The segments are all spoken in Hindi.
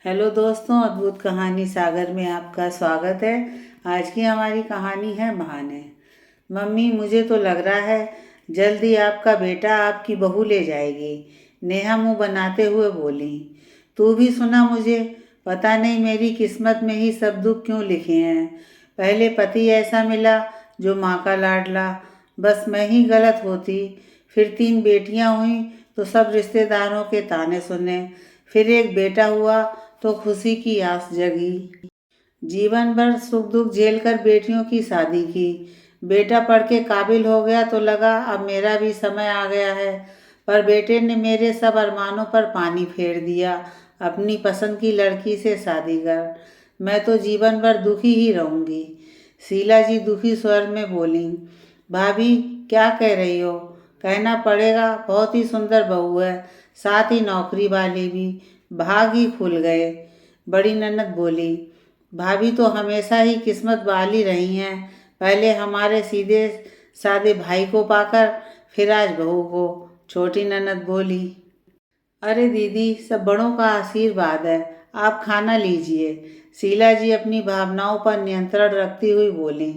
हेलो दोस्तों, अद्भुत कहानी सागर में आपका स्वागत है। आज की हमारी कहानी है बहाने। मम्मी, मुझे तो लग रहा है जल्दी आपका बेटा आपकी बहू ले जाएगी, नेहा मुंह बनाते हुए बोली। तू भी सुना मुझे? पता नहीं मेरी किस्मत में ही सब दुख क्यों लिखे हैं। पहले पति ऐसा मिला जो माँ का लाडला, बस मैं ही गलत होती। फिर 3 बेटियां हुई तो सब रिश्तेदारों के ताने सुने। फिर एक बेटा हुआ तो खुशी की आस जगी। जीवन भर सुख दुख झेलकर बेटियों की शादी की। बेटा पढ़ के काबिल हो गया तो लगा अब मेरा भी समय आ गया है, पर बेटे ने मेरे सब अरमानों पर पानी फेर दिया। अपनी पसंद की लड़की से शादी कर, मैं तो जीवन भर दुखी ही रहूंगी। शीला जी दुखी स्वर में बोली। भाभी, क्या कह रही हो? कहना पड़ेगा, बहुत ही सुंदर बहू है, साथ ही नौकरी वाली भी। भाग ही खुल गए। बड़ी ननद बोली। भाभी तो हमेशा ही किस्मत वाली रही हैं, पहले हमारे सीधे साधे भाई को पाकर, फिर आज बहू को। छोटी ननद बोली। अरे दीदी, सब बड़ों का आशीर्वाद है, आप खाना लीजिए। शीला जी अपनी भावनाओं पर नियंत्रण रखती हुई बोली।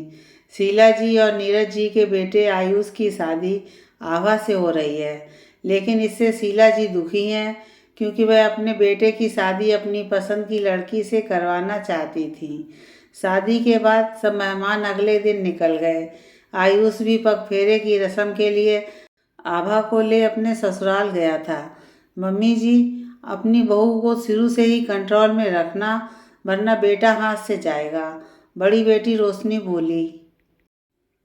शीला जी और नीरज जी के बेटे आयुष की शादी आभा से हो रही है, लेकिन इससे शीला जी दुखी हैं, क्योंकि वह अपने बेटे की शादी अपनी पसंद की लड़की से करवाना चाहती थी। शादी के बाद सब मेहमान अगले दिन निकल गए। आयुष भी पगफेरे की रस्म के लिए आभा को ले अपने ससुराल गया था। मम्मी जी, अपनी बहू को शुरू से ही कंट्रोल में रखना, वरना बेटा हाथ से जाएगा। बड़ी बेटी रोशनी बोली।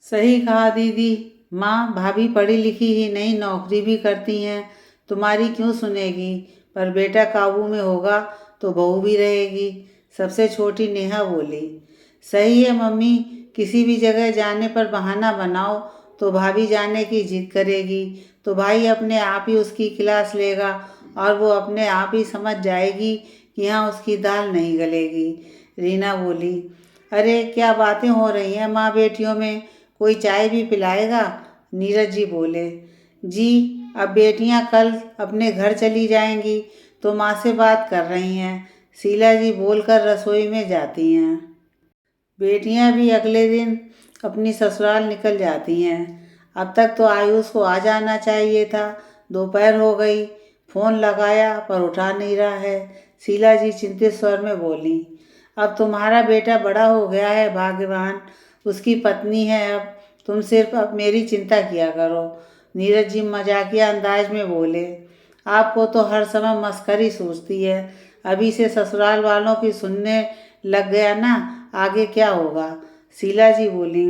सही कहा दीदी। माँ, भाभी पढ़ी लिखी ही नहीं, नौकरी भी करती हैं, तुम्हारी क्यों सुनेगी? पर बेटा काबू में होगा तो बहू भी रहेगी। सबसे छोटी नेहा बोली। सही है मम्मी, किसी भी जगह जाने पर बहाना बनाओ तो भाभी जाने की जिद करेगी, तो भाई अपने आप ही उसकी क्लास लेगा और वो अपने आप ही समझ जाएगी कि यहाँ उसकी दाल नहीं गलेगी। रीना बोली। अरे क्या बातें हो रही हैं माँ बेटियों में, कोई चाय भी पिलाएगा? नीरज जी बोले। जी, अब बेटियां कल अपने घर चली जाएंगी तो माँ से बात कर रही हैं। शीला जी बोलकर रसोई में जाती हैं। बेटियां भी अगले दिन अपनी ससुराल निकल जाती हैं। अब तक तो आयुष को आ जाना चाहिए था, दोपहर हो गई। फ़ोन लगाया पर उठा नहीं रहा है। शीला जी चिंतित स्वर में बोली। अब तुम्हारा बेटा बड़ा हो गया है, भाग्यवान, उसकी पत्नी है अब। तुम सिर्फ अब मेरी चिंता किया करो। नीरज जी मजाकिया अंदाज में बोले। आपको तो हर समय मस्करी सोचती है, अभी से ससुराल वालों की सुनने लग गया ना, आगे क्या होगा? शीला जी बोली।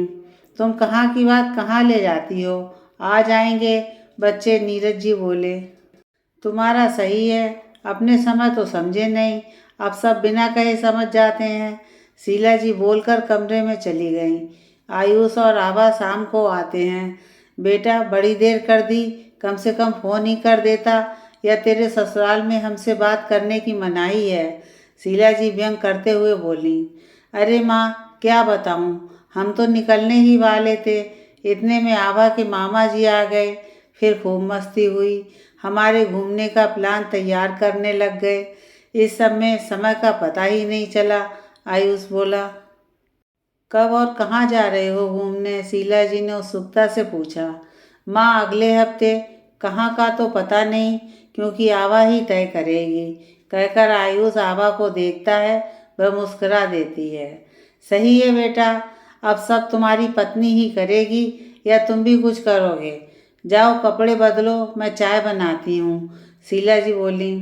तुम कहाँ की बात कहाँ ले जाती हो, आ जाएंगे बच्चे। नीरज जी बोले। तुम्हारा सही है, अपने समय तो समझे नहीं, अब सब बिना कहे समझ जाते हैं। शीला जी बोलकर कमरे में चली गईं। आयुष और आभा शाम को आते हैं। बेटा, बड़ी देर कर दी, कम से कम फ़ोन ही कर देता, या तेरे ससुराल में हमसे बात करने की मनाही है? शीला जी व्यंग करते हुए बोली। अरे माँ, क्या बताऊँ, हम तो निकलने ही वाले थे, इतने में आभा के मामा जी आ गए। फिर खूब मस्ती हुई, हमारे घूमने का प्लान तैयार करने लग गए। इस सब में समय का पता ही नहीं चला। आयुष बोला। कब और कहाँ जा रहे हो घूमने? शीला जी ने उत्सुकता से पूछा। माँ, अगले हफ्ते। कहाँ का तो पता नहीं, क्योंकि आभा ही तय करेगी, कहकर आयुष आभा को देखता है। वह मुस्कुरा देती है। सही है बेटा, अब सब तुम्हारी पत्नी ही करेगी, या तुम भी कुछ करोगे? जाओ कपड़े बदलो, मैं चाय बनाती हूँ। शीला जी बोली।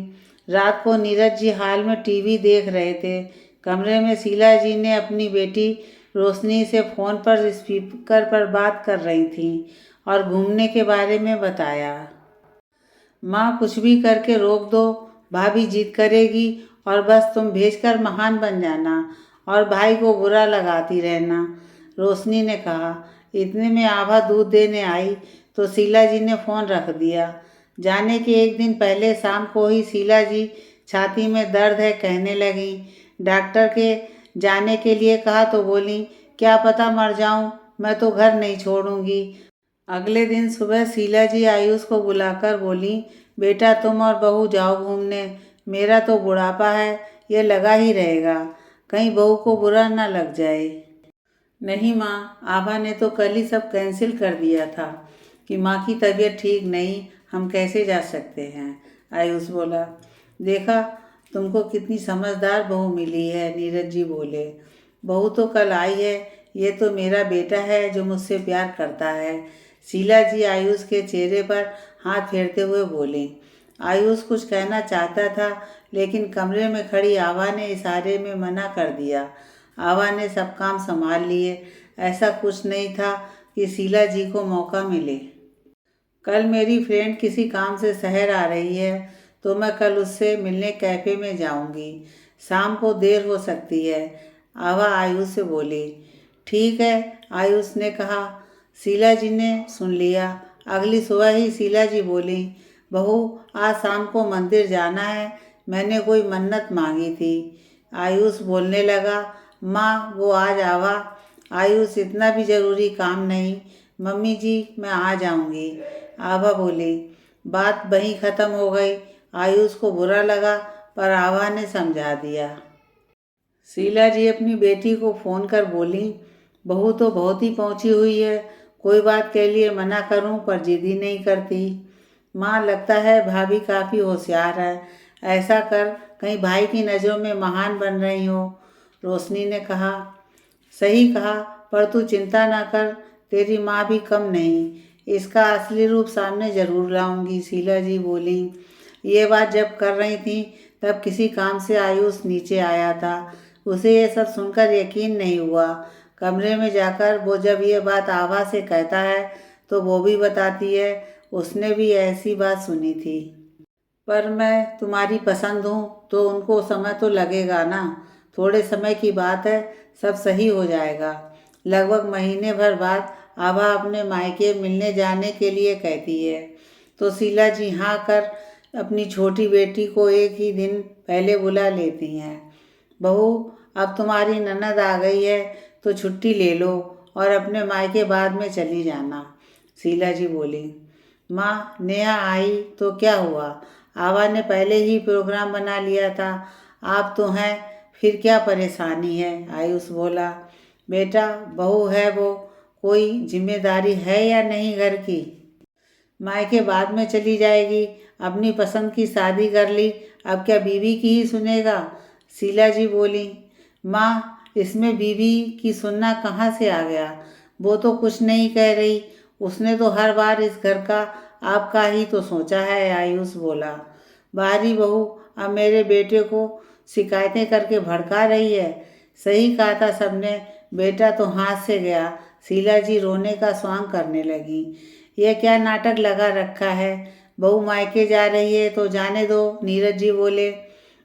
रात को नीरज जी हाल में टीवी देख रहे थे। कमरे में शीला जी ने अपनी बेटी रोशनी से फ़ोन पर स्पीकर पर बात कर रही थी और घूमने के बारे में बताया। माँ, कुछ भी करके रोक दो, भाभी जिद करेगी और बस तुम भेजकर महान बन जाना और भाई को बुरा लगाती रहना, रोशनी ने कहा। इतने में आभा दूध देने आई तो शीला जी ने फ़ोन रख दिया। जाने के एक दिन पहले शाम को ही शीला जी छाती में दर्द है कहने लगी। डॉक्टर के जाने के लिए कहा तो बोली, क्या पता मर जाऊं, मैं तो घर नहीं छोड़ूंगी। अगले दिन सुबह शीला जी आयुष को बुलाकर बोली। बेटा, तुम और बहू जाओ घूमने, मेरा तो बुढ़ापा है, ये लगा ही रहेगा, कहीं बहू को बुरा ना लग जाए। नहीं माँ, आभा ने तो कल ही सब कैंसिल कर दिया था कि माँ की तबीयत ठीक नहीं, हम कैसे जा सकते हैं। आयुष बोला। देखा, तुमको कितनी समझदार बहू मिली है, नीरज जी बोले। बहू तो कल आई है, ये तो मेरा बेटा है जो मुझसे प्यार करता है। शीला जी आयुष के चेहरे पर हाथ फेरते हुए बोली। आयुष कुछ कहना चाहता था, लेकिन कमरे में खड़ी आभा ने इशारे में मना कर दिया। आभा ने सब काम संभाल लिए, ऐसा कुछ नहीं था कि शीला जी को मौका मिले। कल मेरी फ्रेंड किसी काम से शहर आ रही है, तो मैं कल उससे मिलने कैफ़े में जाऊंगी। शाम को देर हो सकती है, आभा आयुष से बोली। ठीक है, आयुष ने कहा। शीला जी ने सुन लिया। अगली सुबह ही शीला जी बोली, बहू आज शाम को मंदिर जाना है, मैंने कोई मन्नत मांगी थी। आयुष बोलने लगा, माँ वो आज आभा। आयुष इतना भी ज़रूरी काम नहीं, मम्मी जी मैं आ जाऊंगी। आभा बोली। बात वहीं ख़त्म हो गई। आयुष को बुरा लगा, पर आभा ने समझा दिया। शीला जी अपनी बेटी को फ़ोन कर बोली, बहू तो बहुत ही पहुंची हुई है, कोई बात के लिए मना करूं पर जिद ही नहीं करती। माँ लगता है भाभी काफ़ी होशियार है, ऐसा कर कहीं भाई की नज़रों में महान बन रही हो। रोशनी ने कहा। सही कहा, पर तू चिंता ना कर, तेरी माँ भी कम नहीं, इसका असली रूप सामने ज़रूर लाऊंगी, शीला जी बोली। ये बात जब कर रही थी तब किसी काम से आयुष नीचे आया था। उसे ये सब सुनकर यकीन नहीं हुआ। कमरे में जाकर वो जब ये बात आभा से कहता है तो वो भी बताती है उसने भी ऐसी बात सुनी थी। पर मैं तुम्हारी पसंद हूँ तो उनको समय तो लगेगा ना, थोड़े समय की बात है, सब सही हो जाएगा। लगभग महीने भर बाद आभा अपने मायके मिलने जाने के लिए कहती है तो शीला जी हाँ कर अपनी छोटी बेटी को एक ही दिन पहले बुला लेती हैं। बहू अब तुम्हारी ननद आ गई है तो छुट्टी ले लो और अपने मायके बाद में चली जाना, शीला जी बोली। माँ नेहा आई तो क्या हुआ, आभा ने पहले ही प्रोग्राम बना लिया था, आप तो हैं, फिर क्या परेशानी है, आयुष बोला। बेटा बहू है वो, कोई जिम्मेदारी है या नहीं घर की। मायके बाद में चली जाएगी, अपनी पसंद की शादी कर ली, अब क्या बीवी की ही सुनेगा, शीला जी बोली। माँ इसमें बीवी की सुनना कहाँ से आ गया, वो तो कुछ नहीं कह रही, उसने तो हर बार इस घर का आपका ही तो सोचा है, आयुष बोला। बाहरी बहू अब मेरे बेटे को शिकायतें करके भड़का रही है, सही कहा था सबने, बेटा तो हाथ से गया, शीला जी रोने का स्वांग करने लगी। यह क्या नाटक लगा रखा है, बहू मायके जा रही है तो जाने दो, नीरज जी बोले।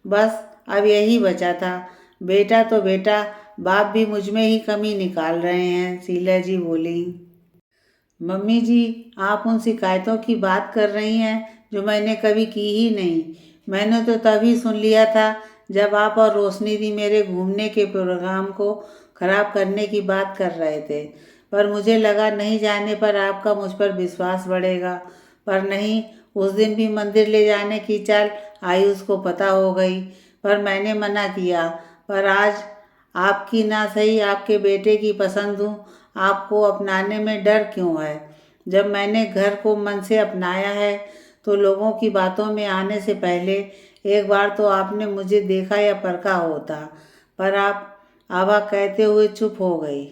बस अब यही बचा था, बेटा तो बेटा, बाप भी मुझ में ही कमी निकाल रहे हैं, शीला जी बोली। मम्मी जी आप उन शिकायतों की बात कर रही हैं जो मैंने कभी की ही नहीं, मैंने तो तभी सुन लिया था जब आप और रोशनी दी मेरे घूमने के प्रोग्राम को खराब करने की बात कर रहे थे, पर मुझे लगा नहीं जाने पर आपका मुझ पर विश्वास बढ़ेगा, पर नहीं, उस दिन भी मंदिर ले जाने की चाल आयुष को पता हो गई, पर मैंने मना किया, पर आज आपकी ना सही आपके बेटे की पसंद हूँ, आपको अपनाने में डर क्यों है। जब मैंने घर को मन से अपनाया है तो लोगों की बातों में आने से पहले एक बार तो आपने मुझे देखा या परखा होता, पर आप आभा कहते हुए चुप हो गई।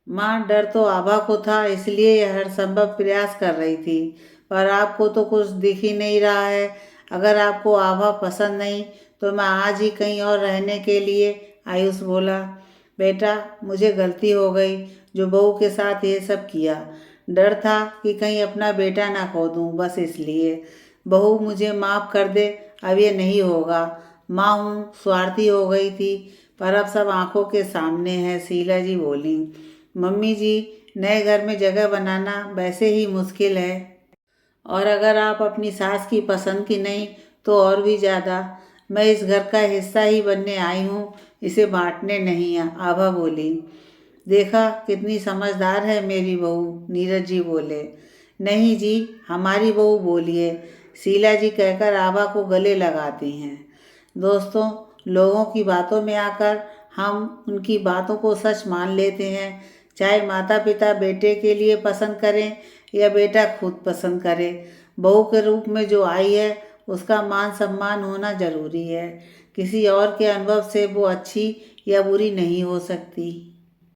माँ डर तो आभा को था, इसलिए यह हर संभव प्रयास कर रही थी, पर आपको तो कुछ दिख ही नहीं रहा है। अगर आपको आभा पसंद नहीं तो मैं आज ही कहीं और रहने के लिए, आयुष बोला। बेटा मुझे गलती हो गई जो बहू के साथ ये सब किया, डर था कि कहीं अपना बेटा ना खो दूँ, बस इसलिए। बहू मुझे माफ़ कर दे, अब ये नहीं होगा, माँ हूँ, स्वार्थी हो गई थी, पर अब सब आंखों के सामने है, शीला जी बोली। मम्मी जी नए घर में जगह बनाना वैसे ही मुश्किल है, और अगर आप अपनी सास की पसंद की नहीं तो और भी ज़्यादा। मैं इस घर का हिस्सा ही बनने आई हूँ, इसे बांटने नहीं, आभा बोली। देखा कितनी समझदार है मेरी बहू, नीरज जी बोले। नहीं जी हमारी बहू बोलिए, शीला जी कहकर आभा को गले लगाती हैं। दोस्तों लोगों की बातों में आकर हम उनकी बातों को सच मान लेते हैं। चाहे माता पिता बेटे के लिए पसंद करें या बेटा खुद पसंद करे, बहू के रूप में जो आई है उसका मान सम्मान होना जरूरी है। किसी और के अनुभव से वो अच्छी या बुरी नहीं हो सकती।